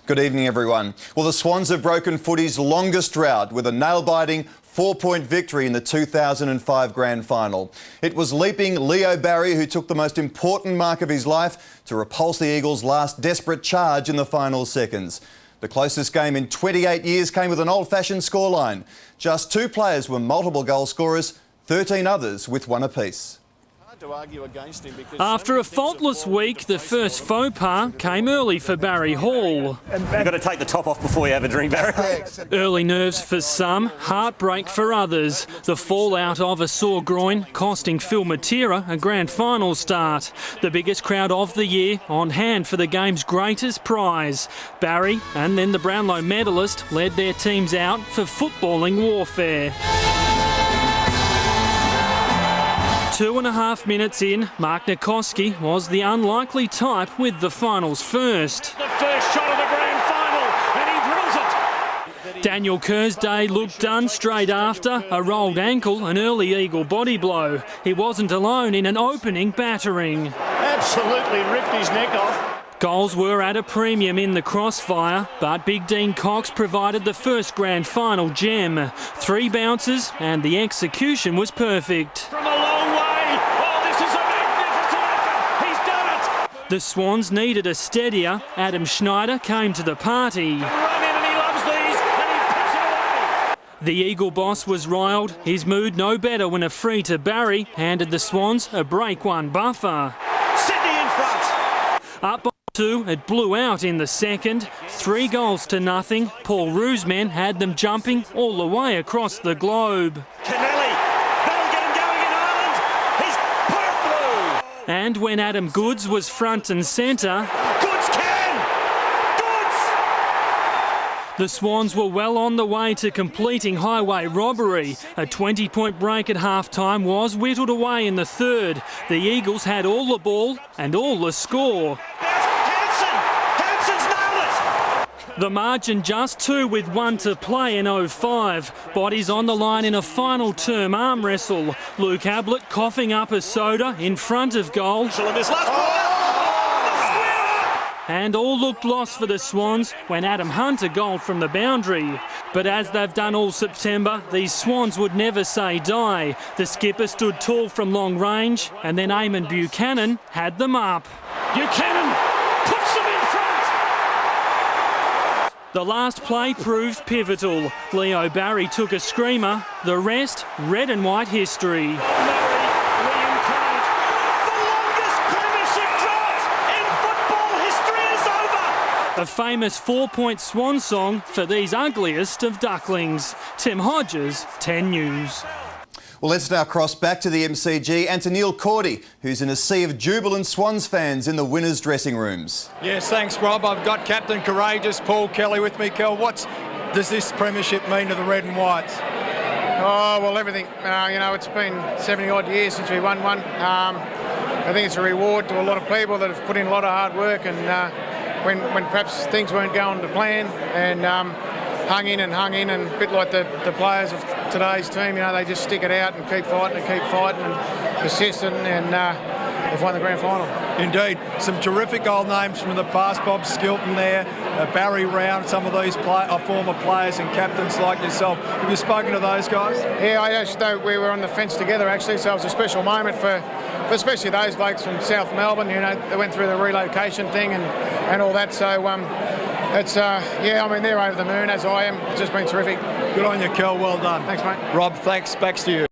Good evening, everyone. Well, the Swans have broken footy's longest drought with a nail-biting 4-point victory in the 2005 Grand Final. It was leaping Leo Barry who took the most important mark of his life to repulse the Eagles' last desperate charge in the final seconds. The closest game in 28 years came with an old-fashioned scoreline. Just 2 players were multiple goal scorers, 13 others with 1 apiece. After a faultless week, the first faux pas came early for Barry Hall. You've got to take the top off before you have a drink, Barry. Early nerves for some, heartbreak for others. The fallout of a sore groin costing Phil Matera a grand final start. The biggest crowd of the year on hand for the game's greatest prize. Barry and then the Brownlow medalist led their teams out for footballing warfare. 2.5 minutes in, Mark Nikoski was the unlikely type with the finals first. The first shot of the grand final, and he drills it. Daniel Kerr's day looked done straight after a rolled ankle, an early Eagle body blow. He wasn't alone in an opening battering. Absolutely ripped his neck off. Goals were at a premium in the crossfire, but Big Dean Cox provided the first grand final gem. 3 bounces and the execution was perfect. From a long way. Oh, this is a magnificent effort. He's done it. The Swans needed a steadier. Adam Schneider came to the party. Run in and he loves these and he puts it away. The Eagle boss was riled. His mood no better when a free to Barry handed the Swans a break 1 buffer. Sydney in front. Up by 2, it blew out in the second. 3 goals to nothing. Paul Roo's men had them jumping all the way across the globe. Kennelly, that'll get him going in Ireland. He's put it through. And when Adam Goodes was front and centre, Goodes can. Goodes. the Swans were well on the way to completing highway robbery. A 20-point break at half-time was whittled away in the third. The Eagles had all the ball and all the score. The margin just 2 with 1 to play in 05. Bodies on the line in a final term arm wrestle. Luke Ablett coughing up a soda in front of goal. And all looked lost for the Swans when Adam Hunter goaled from the boundary. But as they've done all September, these Swans would never say die. The skipper stood tall from long range, and then Eamon Buchanan had them up. Buchanan puts them in front. The last play proved pivotal. Leo Barry took a screamer. The rest, red and white history. William Craig. The longest premiership drought in football history is over. A famous 4-point swan song for these ugliest of ducklings. Tim Hodges, 10 News. Well, let's now cross back to the MCG and to Neil Cordy, who's in a sea of jubilant Swans fans in the winners' dressing rooms. Yes, thanks, Rob. I've got Captain Courageous Paul Kelly with me. Kel, what does this premiership mean to the Red and Whites? Oh, well, everything. It's been 70-odd years since we won one. I think it's a reward to a lot of people that have put in a lot of hard work, and when perhaps things weren't going to plan, and hung in, and a bit like the players of today's team, they just stick it out and keep fighting and persistent, and they've won the grand final. Indeed. Some terrific old names from the past. Bob Skilton there, Barry Round, some of these former players and captains like yourself. Have you spoken to those guys? Yeah, I actually know we were on the fence together, actually, so it was a special moment for especially those blokes from South Melbourne. They went through the relocation thing and all that, so they're over the moon, as I am. It's just been terrific. Good on you, Kel. Well done. Thanks, mate. Rob, thanks. Back to you.